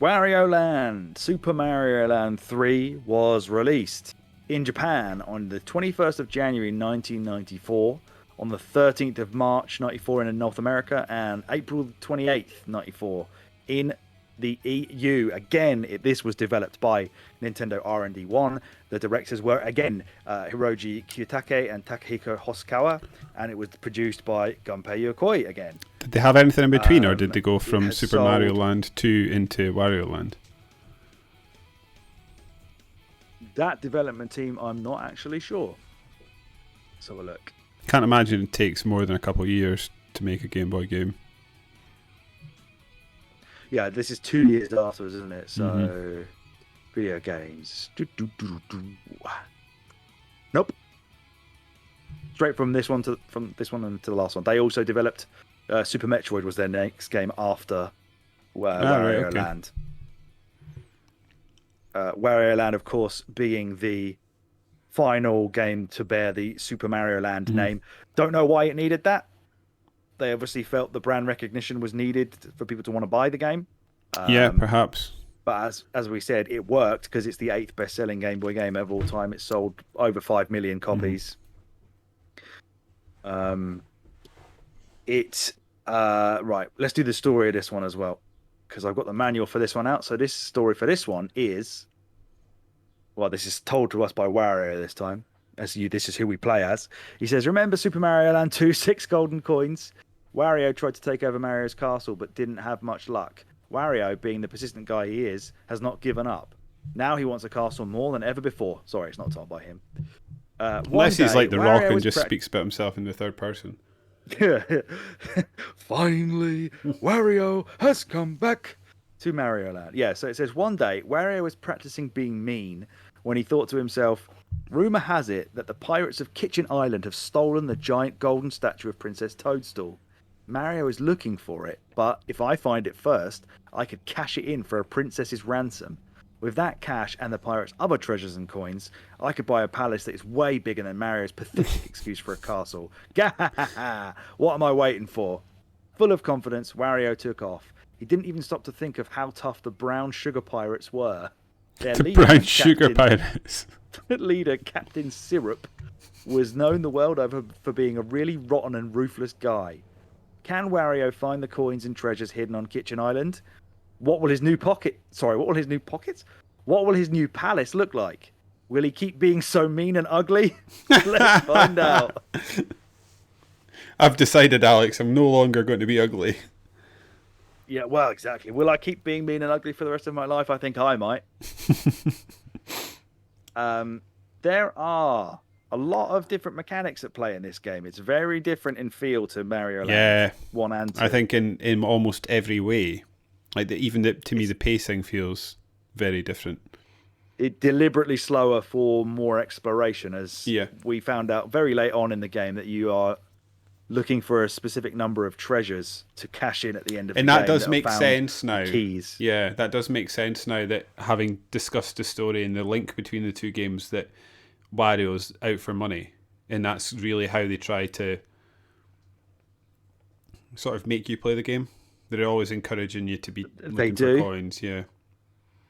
Wario Land, Super Mario Land 3 was released in Japan on the 21st of January 1994, on the 13th of March 94 in North America, and April 28th 94 in the EU. Again, this was developed by Nintendo R&D 1. The directors were, again, Hiroji Kiyotake and Takahiko Hosokawa, and it was produced by Gunpei Yokoi again. Did they have anything in between, or did they go from Super sold... Mario Land 2 into Wario Land? That development team, I'm not actually sure. Let's have a look. Can't imagine it takes more than a couple of years to make a Game Boy game. Yeah, this is 2 years afterwards, isn't it? So, video games. Nope. Straight from this one to the last one. They also developed Super Metroid was their next game after Wario Land. Wario Land, of course, being the final game to bear the Super Mario Land name. Don't know why it needed that. They obviously felt the brand recognition was needed for people to want to buy the game. Yeah, perhaps. But as we said, it worked because it's the 8th best-selling Game Boy game of all time. It sold over 5 million copies. Right, let's do the story of this one as well, because I've got the manual for this one out. So this story for this one is, well, this is told to us by Wario this time. This is who we play as. He says, remember Super Mario Land 2, 6 golden coins? Wario tried to take over Mario's castle, but didn't have much luck. Wario, being the persistent guy he is, has not given up. Now he wants a castle more than ever before. Sorry, it's not told by him. Unless he's like The Rock and just speaks about himself in the third person. Finally, Wario has come back to Mario Land. Yeah, so it says, one day, Wario was practicing being mean when he thought to himself, rumor has it that the pirates of Kitchen Island have stolen the giant golden statue of Princess Toadstool. Mario is looking for it, but if I find it first, I could cash it in for a princess's ransom. With that cash and the pirates' other treasures and coins, I could buy a palace that is way bigger than Mario's pathetic excuse for a castle. What am I waiting for? Full of confidence, Wario took off. He didn't even stop to think of how tough the brown sugar pirates were. The brown sugar pirates. Leader, Captain Syrup, was known the world over for being a really rotten and ruthless guy. Can Wario find the coins and treasures hidden on Kitchen Island? What will his new pockets? What will his new palace look like? Will he keep being so mean and ugly? Let's find out. I've decided, Alex, I'm no longer going to be ugly. Yeah, well, exactly. Will I keep being mean and ugly for the rest of my life? I think I might. There are a lot of different mechanics at play in this game. It's very different in feel to Mario Land 1 and 2. I think in almost every way. Like to me, the pacing feels very different. It deliberately slower for more exploration, as we found out very late on in the game that you are looking for a specific number of treasures to cash in at the end of the game. And that does make sense now. Keys. Yeah, that does make sense now that having discussed the story and the link between the two games, that Wario's out for money. And that's really how they try to sort of make you play the game. They're always encouraging you to be looking for coins, yeah.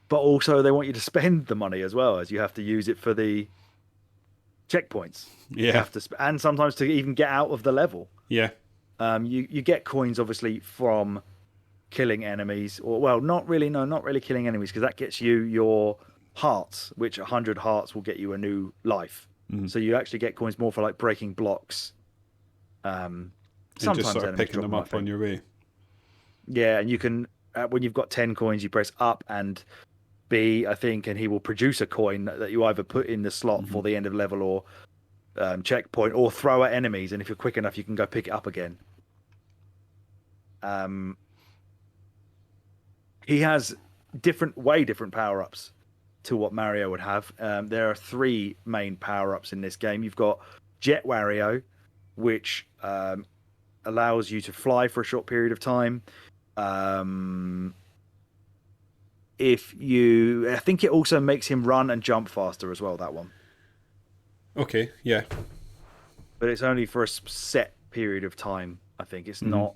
But also they want you to spend the money as well, as you have to use it for the checkpoints. Yeah. You have to and sometimes to even get out of the level. Yeah. You get coins, obviously, from killing enemies. Or, well, not really killing enemies, because that gets you your hearts, which 100 hearts will get you a new life. Mm-hmm. So you actually get coins more for like breaking blocks. And just sort of picking them up on your way. Yeah, and you can, when you've got 10 coins, you press up and B, I think, and he will produce a coin that you either put in the slot for the end of level or checkpoint, or throw at enemies, and if you're quick enough, you can go pick it up again. He has different power-ups to what Mario would have. There are 3 main power-ups in this game. You've got Jet Wario, which allows you to fly for a short period of time. I think it also makes him run and jump faster as well, that one. Okay, yeah. But it's only for a set period of time, I think. It's not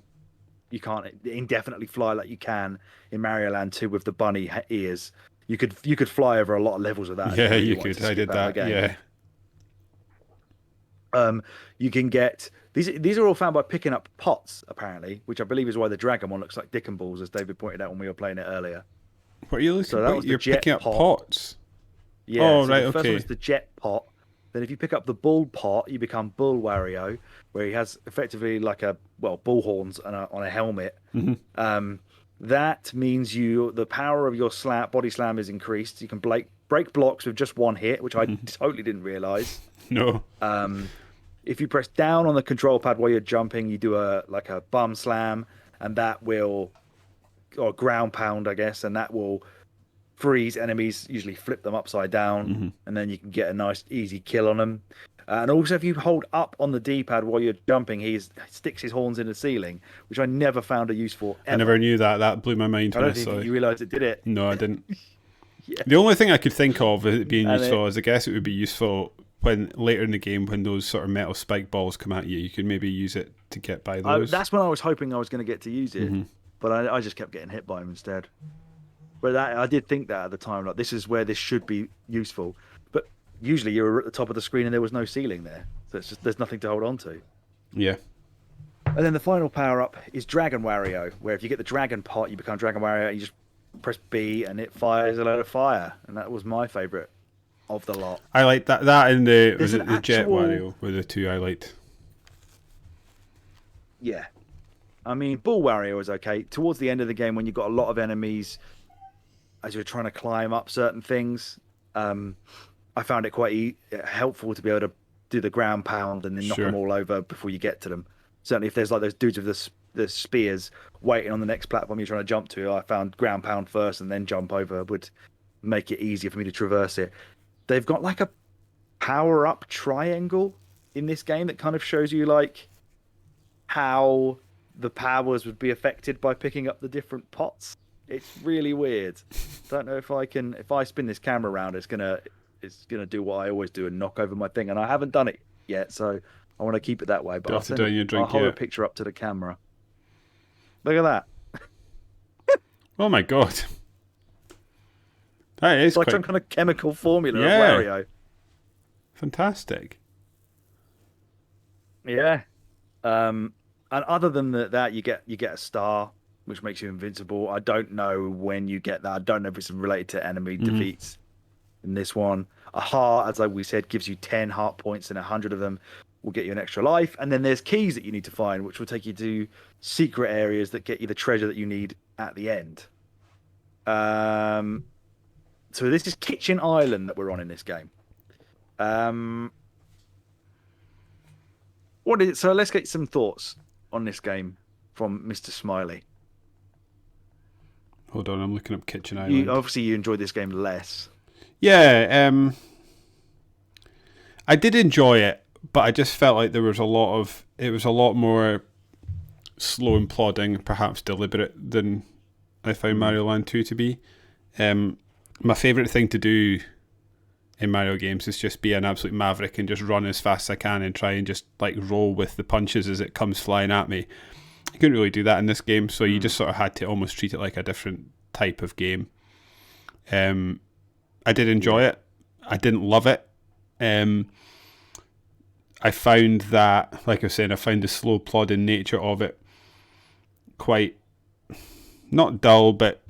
indefinitely fly like you can in Mario Land 2 with the bunny ears. You could fly over a lot of levels of that. Yeah, if you wanted could. to I skip did out of that. the game. Yeah. You can get these are all found by picking up pots, apparently, which I believe is why the dragon one looks like dick and balls, as David pointed out when we were playing it earlier. What are you looking So that for? was the You're jet picking up pot. pots. Yeah, Oh, so right, the first one okay. is the jet pot. Then if you pick up the bull pot, you become Bull Wario, where he has effectively like bull horns on a helmet. That means the power of your body slam is increased. You can break blocks with just one hit, which I totally didn't realize. No. If you press down on the control pad while you're jumping, you do a bum slam, and or ground pound, I guess, and that will freeze enemies, usually flip them upside down, and then you can get a nice easy kill on them. And also, if you hold up on the D-pad while you're jumping, he sticks his horns in the ceiling, which I never found a use for ever. I never knew that. That blew my mind I when don't I think saw you it. realised it did it. No, I didn't. Yeah. The only thing I could think of it being And useful is I guess it would be useful when later in the game when those sort of metal spike balls come at you, you could maybe use it to get by those. That's when I was hoping I was going to get to use it, but I just kept getting hit by him instead. But I did think that at the time, like, this is where this should be useful. But usually you were at the top of the screen and there was no ceiling there, so it's just there's nothing to hold on to. Yeah. And then the final power up is Dragon Wario, where if you get the dragon pot, you become Dragon Wario, and you just press B and it fires a load of fire, and that was my favourite of the lot. I liked that. That and the There's was it an the Jet actual- Wario were the two I liked. Yeah. I mean, Bull Wario was okay. Towards the end of the game, when you've got a lot of enemies, as you're trying to climb up certain things, I found it quite helpful to be able to do the ground pound and then knock them all over before you get to them. Certainly, if there's like those dudes with the spears waiting on the next platform you're trying to jump to, I found ground pound first and then jump over would make it easier for me to traverse it. They've got like a power up triangle in this game that kind of shows you like how the powers would be affected by picking up the different pots. It's really weird. Don't know if I spin this camera around, it's gonna do what I always do and knock over my thing, and I haven't done it yet, so I want to keep it that way. But I'll hold a picture up to the camera. Look at that. Oh my god. That is it's like some kind of chemical formula of Wario. Fantastic. Yeah. And other than that, you get a star, which makes you invincible. I don't know when you get that. I don't know if it's related to enemy defeats in this one. A heart, as we said, gives you 10 heart points, and 100 of them will get you an extra life. And then there's keys that you need to find, which will take you to secret areas that get you the treasure that you need at the end. So this is Kitchen Island that we're on in this game. So let's get some thoughts on this game from Mr. Smiley. Hold on, I'm looking up Kitchen Island. Obviously, you enjoyed this game less. Yeah, I did enjoy it, but I just felt like it was a lot more slow and plodding, perhaps deliberate, than I found Mario Land 2 to be. My favourite thing to do in Mario games is just be an absolute maverick and just run as fast as I can and try and just like roll with the punches as it comes flying at me. You couldn't really do that in this game, so you just sort of had to almost treat it like a different type of game. I did enjoy it. I didn't love it. I found that, like I was saying, I found the slow plodding nature of it quite, not dull, but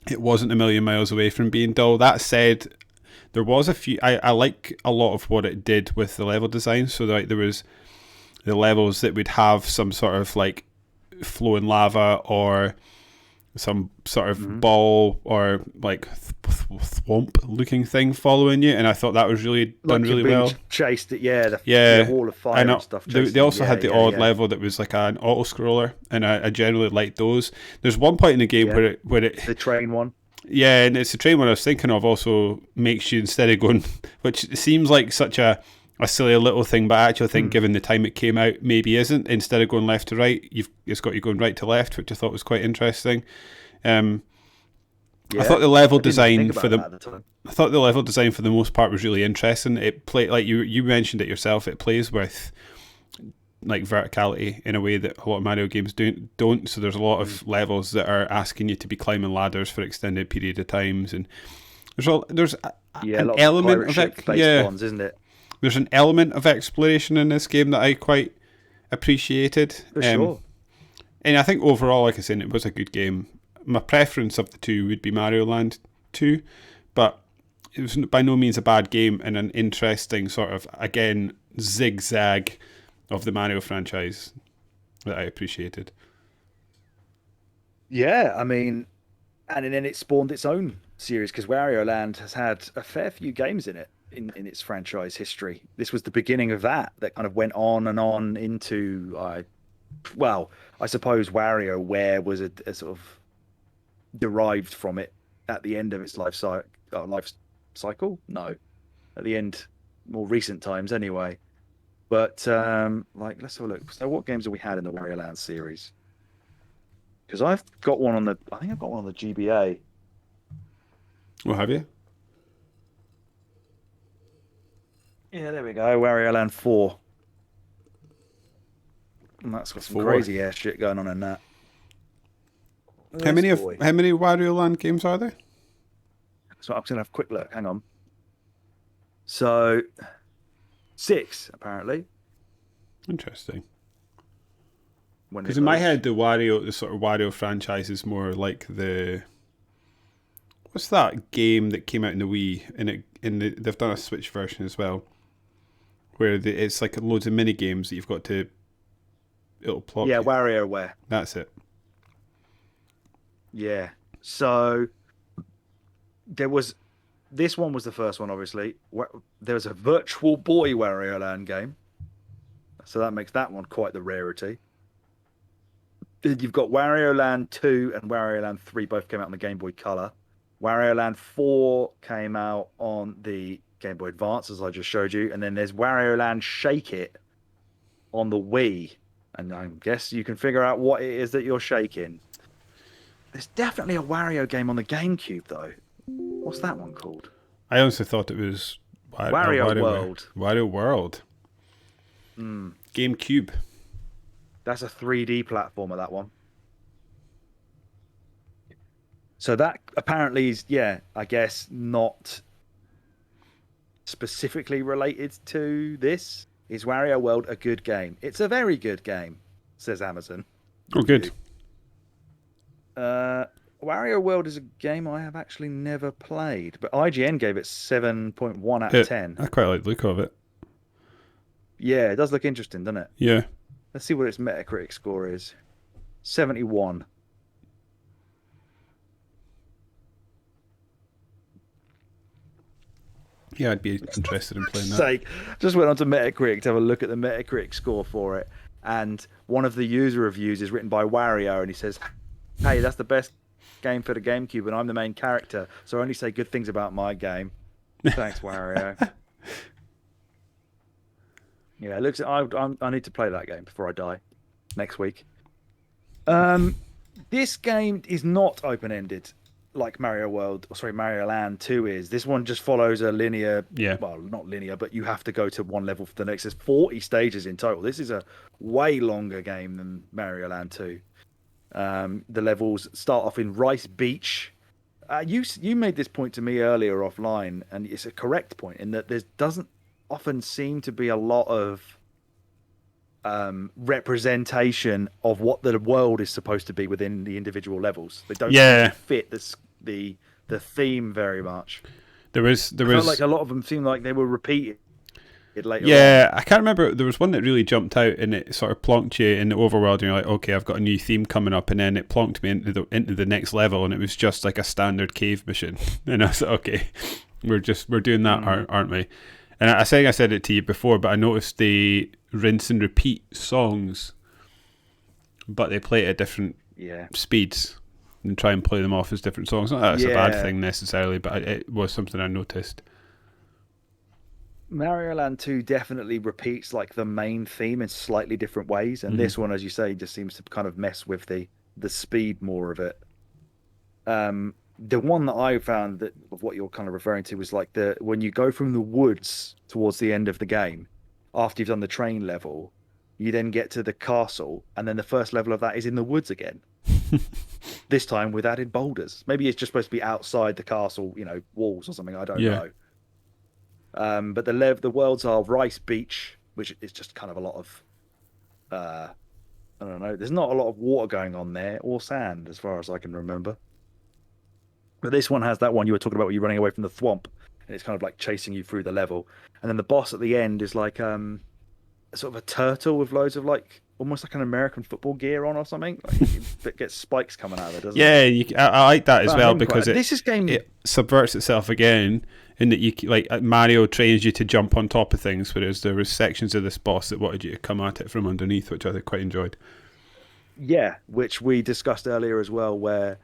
it wasn't a million miles away from being dull. That said, there was a few, I like a lot of what it did with the level design. So like there was the levels that would have some sort of like flowing lava or some sort of ball or like thwomp looking thing following you, and I thought that was really done really well. Chased it, the wall of fire and stuff. They also had the odd level that was like an auto scroller, and I generally liked those. There's one point in the game where it the train one. Yeah, and it's the train one I was thinking of. Also makes you, instead of going, which seems like such a silly little thing, but I actually think given the time it came out, maybe isn't. Instead of going left to right, it's got you going right to left, which I thought was quite interesting. I thought the level design for the most part was really interesting. It played, like you mentioned it yourself, it plays with like verticality in a way that a lot of Mario games don't. So there's a lot of levels that are asking you to be climbing ladders for extended period of times, and there's Yeah, an lots of element pirate of ship it. based ones, isn't it? There's an element of exploration in this game that I quite appreciated. For sure. And I think overall, like I said, it was a good game. My preference of the two would be Mario Land 2, but it was by no means a bad game and an interesting sort of, again, zigzag of the Mario franchise that I appreciated. Yeah, I mean, and then it spawned its own series because Wario Land has had a fair few games in it in its franchise history. This was the beginning of that kind of went on and on into, well, I suppose WarioWare was a sort of derived from it at the end of its life cycle. No, at the end, more recent times anyway. But like, let's have a look. So, what games have we had in the Wario Land series? Because I think I've got one on the GBA. What have you? Yeah, there we go. Wario Land 4. And that's got some 4. crazy ass shit going on in that. How many Boy. how many Wario Land games are there? So I'm gonna have a quick look. Hang on. So 6 apparently. Interesting. When Because it in my loads. head, the sort of Wario franchise is more like what's that game that came out in the Wii, and they've done a Switch version as well, where it's like loads of mini games that you've got to. It'll plot. Yeah, you. WarioWare. That's it. Yeah. So this one was the first one, obviously. There was a Virtual Boy Wario Land game. So that makes that one quite the rarity. You've got Wario Land 2 and Wario Land 3 both came out on the Game Boy Color. Wario Land 4 came out on the Game Boy Advance, as I just showed you. And then there's Wario Land Shake It on the Wii. And I guess you can figure out what it is that you're shaking. There's definitely a Wario game on the GameCube, though. What's that one called? I honestly thought it was Wario World. Wario World. GameCube. That's a 3D platformer, that one. So that apparently is, yeah, I guess not specifically related to this. Is Wario World a good game? It's a very good game, says Amazon. Oh, good. Wario World is a game I have actually never played, but IGN gave it 7.1 out of 10. I quite like the look of it. Yeah, it does look interesting, doesn't it? Yeah. Let's see what its Metacritic score is. 71. Yeah, I'd be interested in playing that. Sake. Just went on to Metacritic to have a look at the Metacritic score for it, and one of the user reviews is written by Wario, and he says, "Hey, that's the best game for the GameCube, and I'm the main character, so I only say good things about my game." Thanks, Wario. Yeah, it looks. I need to play that game before I die next week. This game is not open-ended like Mario Land 2 is. This one just follows a linear, well, not linear, but you have to go to one level for the next. There's 40 stages in total. This is a way longer game than Mario Land 2. The levels start off in Rice Beach. You made this point to me earlier offline, and it's a correct point in that there doesn't often seem to be a lot of representation of what the world is supposed to be within the individual levels. They don't seem to fit the theme very much. There was I felt like a lot of them seemed like they were repeated later on. I can't remember. There was one that really jumped out, and it sort of plonked you in the overworld, and you're like, okay, I've got a new theme coming up, and then it plonked me into the next level, and it was just like a standard cave mission. And I was like, okay, we're doing that, aren't we? And I think I said it to you before, but I noticed they rinse and repeat songs, but they play it at different speeds and try and play them off as different songs. Not that it's a bad thing necessarily, but it was something I noticed. Mario Land 2 definitely repeats like the main theme in slightly different ways, and this one, as you say, just seems to kind of mess with the speed more of it. The one that I found that of what you're kind of referring to was like when you go from the woods towards the end of the game, after you've done the train level, you then get to the castle, and then the first level of that is in the woods again. This time with added boulders. Maybe it's just supposed to be outside the castle, walls or something. I don't Yeah. know. But the worlds are Rice Beach, which is just kind of a lot of I don't know. There's not a lot of water going on there or sand, as far as I can remember. But this one has that one you were talking about, where you're running away from the thwomp, and it's kind of like chasing you through the level. And then the boss at the end is like sort of a turtle with loads of like almost like an American football gear on or something. Like, that gets spikes coming out of it, doesn't it? Yeah, I like that as well because game it subverts itself again in that you like Mario trains you to jump on top of things, whereas there was sections of this boss that wanted you to come at it from underneath, which I quite enjoyed. Yeah, which we discussed earlier as well, where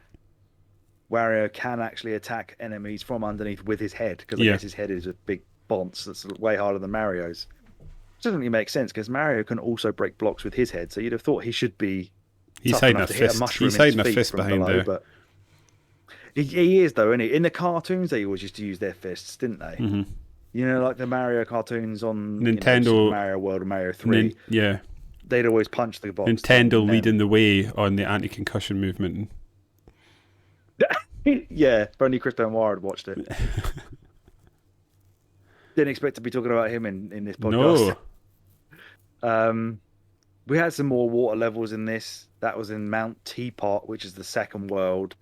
Wario can actually attack enemies from underneath with his head, because I guess his head is a big bonce that's way harder than Mario's. Which doesn't really make sense, because Mario can also break blocks with his head, so you'd have thought he should be He's tough hiding enough a to hit fist. a mushroom He's in his hiding a feet fist from behind below, there. but he is though, isn't he? In the cartoons, they always used to use their fists, didn't they? Mm-hmm. You know, like the Mario cartoons on Nintendo, Super Mario World or Mario 3. Yeah. They'd always punch the box. Nintendo leading the way on the anti-concussion movement. Yeah, if only Chris Benoit had watched it. Didn't expect to be talking about him in this podcast. No. We had some more water levels in this. That was in Mount Teapot, which is the second world.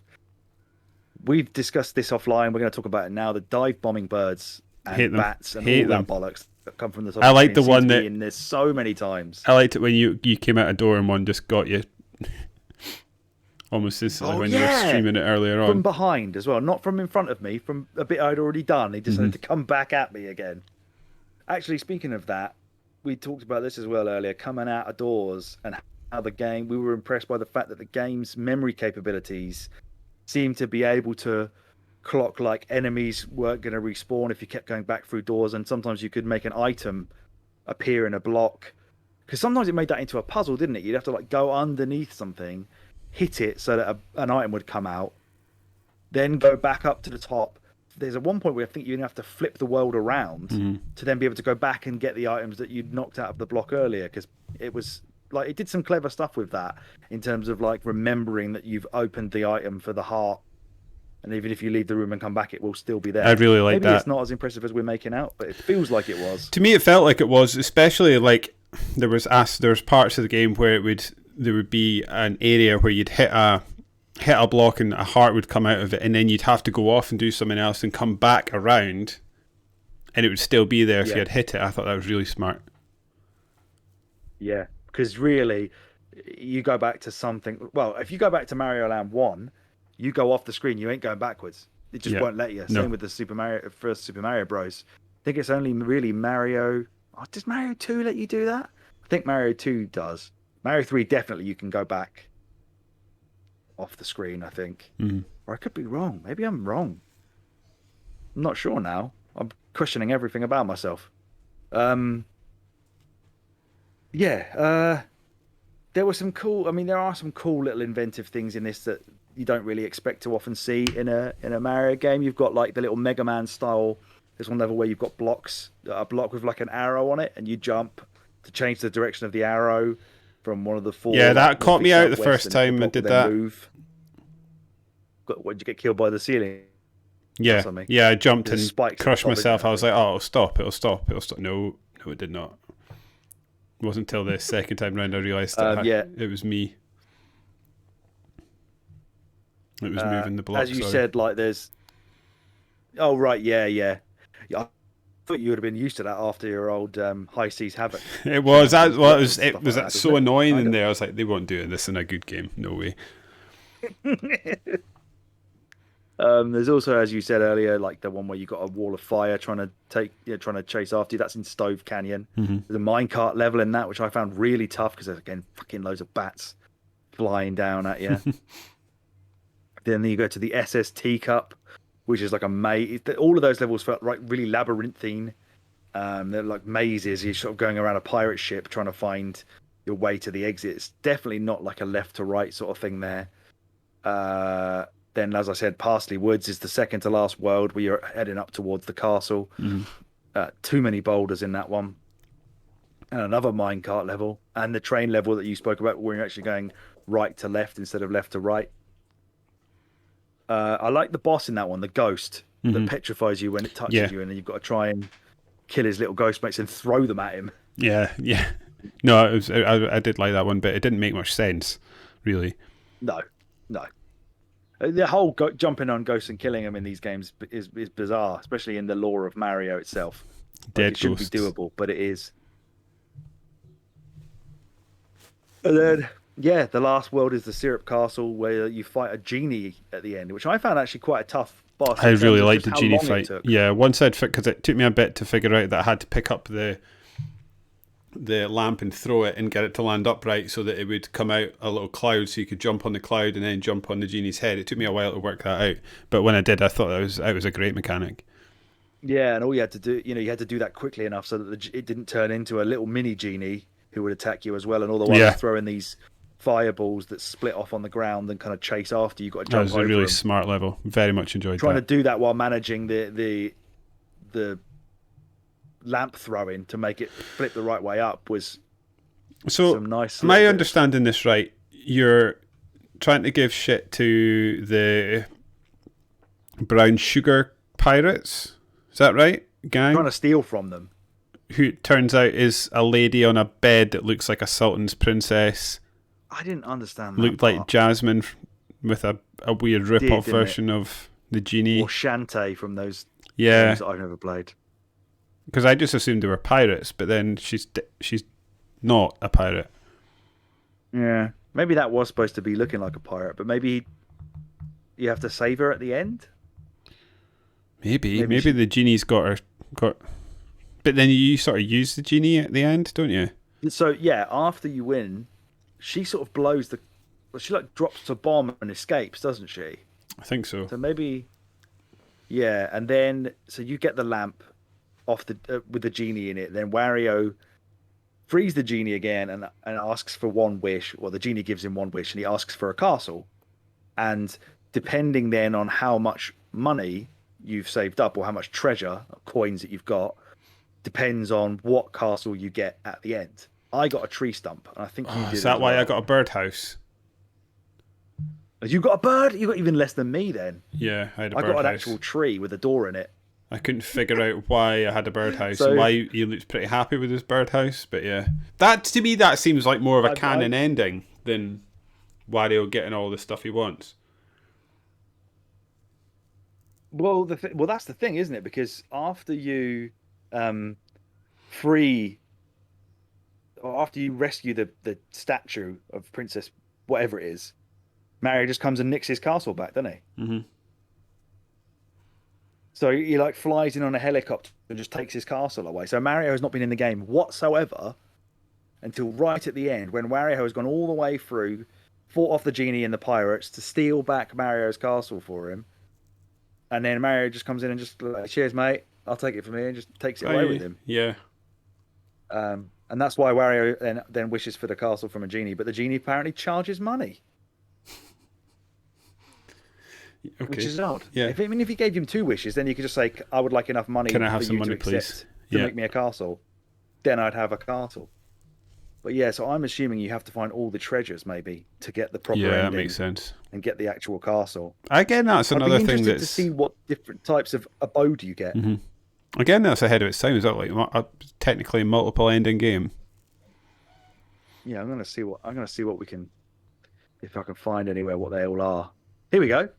We've discussed this offline. We're going to talk about it now. The dive bombing birds and bats and all that bollocks that come from the top. I like the one that in this so many times. I liked it when you came out a door and one just got you. Almost instantly when you were streaming it earlier on. From behind as well, not from in front of me, from a bit I'd already done. He decided to come back at me again. Actually, speaking of that, we talked about this as well earlier, coming out of doors and how we were impressed by the fact that the game's memory capabilities seemed to be able to clock like enemies weren't going to respawn if you kept going back through doors, and sometimes you could make an item appear in a block. Because sometimes it made that into a puzzle, didn't it? You'd have to like go underneath something, hit it so that an item would come out, then go back up to the top. There's at one point where I think you have to flip the world around to then be able to go back and get the items that you'd knocked out of the block earlier, because it was like it did some clever stuff with that in terms of like remembering that you've opened the item for the heart, and even if you leave the room and come back, it will still be there. I really like that. Maybe it's not as impressive as we're making out, but it feels like it was. To me, it felt like it was, especially like there was parts of the game where there would be an area where you'd hit a block and a heart would come out of it, and then you'd have to go off and do something else and come back around, and it would still be there if you had hit it. I thought that was really smart. Yeah, because really, you go back to something. Well, if you go back to Mario Land 1, you go off the screen, you ain't going backwards. It just won't let you. Same with the first Super Mario Bros. I think it's only really Mario. Oh, does Mario 2 let you do that? I think Mario 2 does. Mario 3 definitely you can go back off the screen, I think. Or I could be wrong. Maybe I'm wrong. I'm not sure now. I'm questioning everything about myself. There were some cool. I mean, there are some cool little inventive things in this that you don't really expect to often see in a Mario game. You've got like the little Mega Man style. There's one level where you've got a block with like an arrow on it, and you jump to change the direction of the arrow from one of the four. Yeah, that caught me out the first time I did that. What, did you get killed by the ceiling? Yeah, I jumped and crushed myself. I was like, oh, it'll stop. No, it did not. It wasn't until the second time round I realised that it was me. It was moving the block. As you said, like there's... Oh, right, yeah. I thought you would have been used to that after your old High Seas Havoc. It was. It was so annoying in there. I was like, they won't do this in a good game. No way. There's also, as you said earlier, like the one where you got a wall of fire trying to chase after you. That's in Stove Canyon. There's a minecart level in that, which I found really tough because there's again fucking loads of bats flying down at you. Then you go to the SS Teacup, which is like a maze. All of those levels felt like really labyrinthine. They're like mazes. You're sort of going around a pirate ship trying to find your way to the exit. It's definitely not like a left to right sort of thing there. Then, as I said, Parsley Woods is the second to last world where you're heading up towards the castle. Too many boulders in that one. and another minecart level, and the train level that you spoke about, where you're actually going right to left instead of left to right. I like the boss in that one, the ghost that petrifies you when it Yeah, touches you, and then you've got to try and kill his little ghost mates and throw them at him. yeah, yeah. No, I did like that one, but it didn't make much sense, really. No, no. The whole jumping on ghosts and killing them in these games is bizarre, especially in the lore of Mario itself. Like, it Dead shouldn't be ghosts. doable, but it is. And then, yeah, the last world is the Syrup Castle, where you fight a genie at the end, which I found actually quite a tough boss I in really terms of liked just the how genie long it fight. took. Yeah, once because it took me a bit to figure out that I had to pick up the lamp and throw it and get it to land upright so that it would come out a little cloud so you could jump on the cloud and then jump on the genie's head. It took me a while to work that out, but when I did, I thought it was a great mechanic. Yeah, and all you had to do, you had to do that quickly enough so that it didn't turn into a little mini genie who would attack you as well. And all the while Yeah, he's throwing these fireballs that split off on the ground and kind of chase after you. Got to that jump was a over really them. smart level. Very much enjoyed Trying to that. do that while managing the lamp throwing to make it flip the right way up was So, some nice am I little bits. understanding this right? You're trying to give shit to the brown sugar pirates. Is that right, Trying gang? to steal from them. Who it turns out is a lady on a bed that looks like a Sultan's princess. I didn't understand that Looked like part. Jasmine with a weird It did, rip-off didn't it? version of the Or genie. Shantae from those games Yeah, that I've never played. because I just assumed they were pirates, but then she's not a pirate. Yeah, maybe that was supposed to be looking like a pirate, but maybe you have to save her at the end. Maybe Maybe she. the genie's got. But then you sort of use the genie at the end, don't you? So yeah, after you win, she sort of blows the. Well, she like drops a bomb and escapes, doesn't she? I think so. So maybe yeah, and then so you get the lamp off the with the genie in it. Then Wario frees the genie again and asks for one wish. Well, the genie gives him one wish, and he asks for a castle. And depending then on how much money you've saved up or how much treasure coins that you've got, depends on what castle you get at the end. I got a tree stump, and I think you Oh, is did that as why I well. got a birdhouse? You got a bird? You got even less than me then. Yeah, I had a I got an birdhouse. actual tree with a door in it. I couldn't figure out why I had a birdhouse and So why he looked pretty happy with his birdhouse. But yeah, that to me that seems like more of a I canon ending than Wario getting all the stuff he wants. well that's the thing, isn't it? Because after you um free or after you rescue the statue of Princess whatever it is, Mario just comes and nicks his castle back, doesn't he? Hmm. So he like flies in on a helicopter and just takes his castle away. So Mario has not been in the game whatsoever until right at the end when Wario has gone all the way through, fought off the genie and the pirates to steal back Mario's castle for him. And then Mario just comes in and just like, cheers, mate. I'll take it from here and just takes it away with him. Yeah. And that's why Wario then wishes for the castle from a genie, but the genie apparently charges money, which Okay. is odd. Yeah. If he gave him two wishes, then you could just say, I would like enough money Can I have for some you to money, accept please? to Yeah. make me a castle. Then I'd have a castle. But yeah, so I'm assuming you have to find all the treasures maybe to get the proper Yeah, that ending makes sense. and get the actual castle. Again, that's I'd be another thing interested to that's see what different types of abode you get. again that's ahead of its time. Is that like a technically multiple ending game? Yeah, I'm gonna see what we can if I can find anywhere what they all are. Here we go.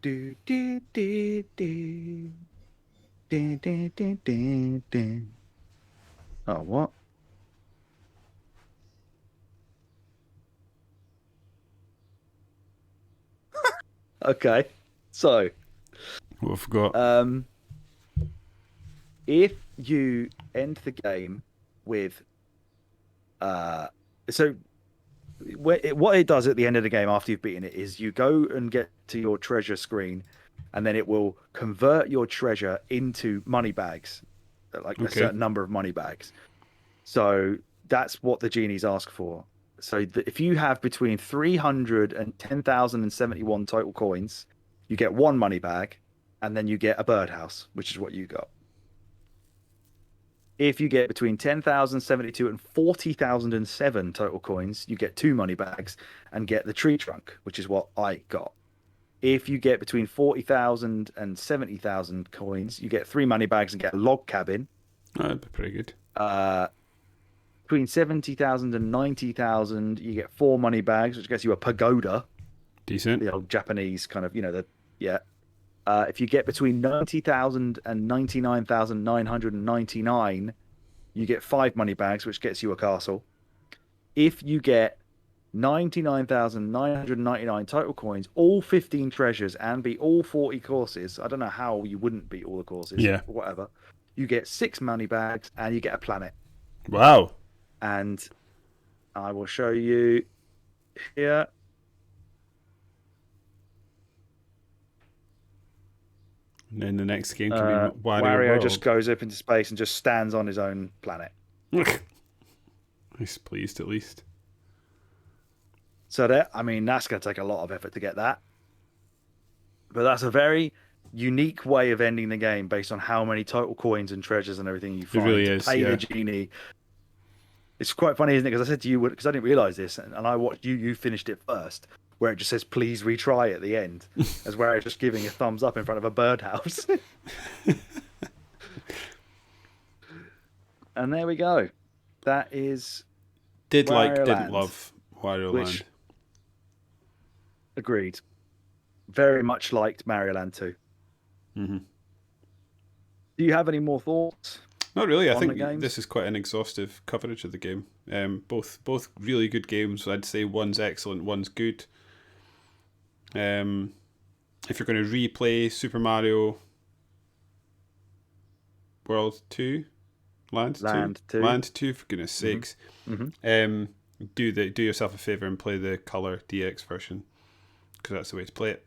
Do do do do do do do do do. Oh, what? Okay. So, What have got? if you end the game with so what it does at the end of the game after you've beaten it is you go and get to your treasure screen and then it will convert your treasure into money bags, like a Okay. certain number of money bags. So that's what the genies ask for. So if you have between 300 and 10,071 total coins, you get one money bag, and then you get a birdhouse, which is what you got. If you get between 10,072 and 40,007 total coins, you get 2 money bags and get the tree trunk, which is what I got. If you get between 40,000 and 70,000 coins, you get 3 money bags and get a log cabin. That'd be pretty good. Between 70,000 and 90,000, you get 4 money bags, which gets you a pagoda. Decent. The old Japanese kind of, yeah. If you get between 90,000 and 99,999, you get 5 money bags, which gets you a castle. If you get 99,999 total coins, all 15 treasures, and beat all 40 courses, I don't know how you wouldn't beat all the courses, Yeah. whatever, you get 6 money bags and you get a planet. Wow. And I will show you here. And then the next game can be Wario Wario World. just goes up into space and just stands on his own planet. He's pleased at least. So that's going to take a lot of effort to get that. But that's a very unique way of ending the game based on how many total coins and treasures and everything you find. It really is, Pay yeah. the genie. It's quite funny, isn't it? Because I said to you, because I didn't realize this, and I watched you finished it first, where it just says, please retry at the end, as where it's just giving a thumbs up in front of a birdhouse. And there we go. That is Didn't Land, love Wario Land. Agreed. Very much liked Mario Land 2. Mm-hmm. Do you have any more thoughts? Not really. I think this is quite an exhaustive coverage of the game. Both really good games. I'd say one's excellent, one's good. If you're going to replay Super Mario World 2, Land 2, for goodness sakes, do yourself a favour and play the Color DX version, because that's the way to play it.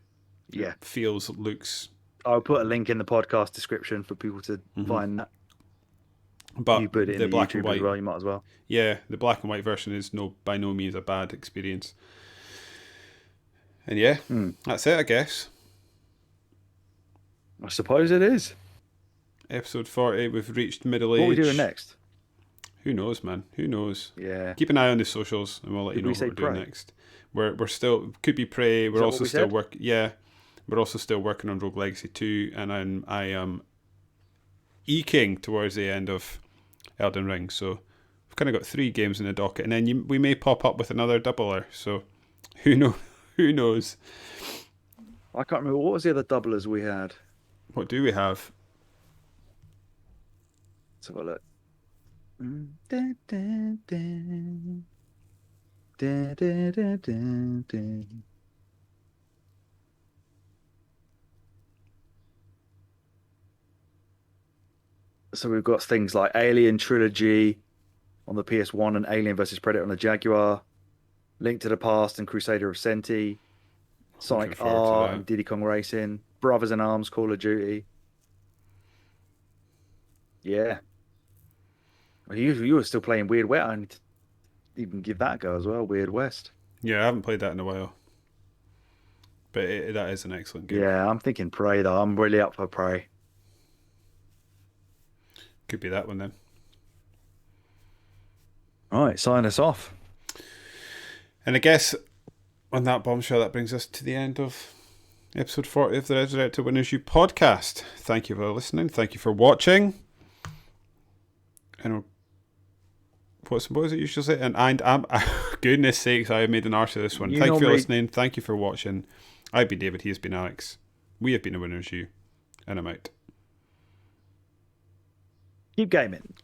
Yeah. It feels, looks... I'll put a link in the podcast description for people to find that. But you put it in the black and white as well. You might as well. Yeah, the black and white version is by no means a bad experience. And yeah, that's it, I guess. I suppose it is. Episode 40. We've reached middle age. What are we doing next? Who knows, man? Who knows? Yeah. Keep an eye on the socials, and we'll let you know what we're doing next. We're still could be Prey. We're also still working. Yeah, we're also still working on Rogue Legacy 2, and I am eking towards the end of Elden Ring. So we've kind of got 3 games in the docket, and then we may pop up with another doubler. So who knows? Who knows? I can't remember, what was the other doublers we had. What do we have? Let's have a look. So we've got things like Alien Trilogy on the PS1 and Alien vs Predator on the Jaguar, Link to the Past and Crusader of Senti, Sonic R and Diddy Kong Racing, Brothers in Arms, Call of Duty. Yeah. Well, you were still playing Weird West. I need to even give that a go as well, Weird West. Yeah, I haven't played that in a while. But that is an excellent game. Yeah, I'm thinking Prey, though. I'm really up for Prey. Could be that one then. All right, sign us off. And I guess on that bombshell, that brings us to the end of episode 40 of the Resurrected Winners You podcast. Thank you for listening. Thank you for watching. And what was it you should say? And I'm goodness sakes, I have made an arse of this one. Thank you for listening. Thank you for watching. I've been David. He has been Alex. We have been the Winners You. And I'm out. Keep gaming.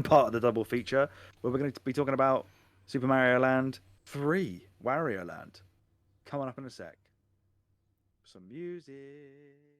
part of the double feature, where we're going to be talking about Super Mario Land 3, Wario Land. Coming up in a sec. Some music.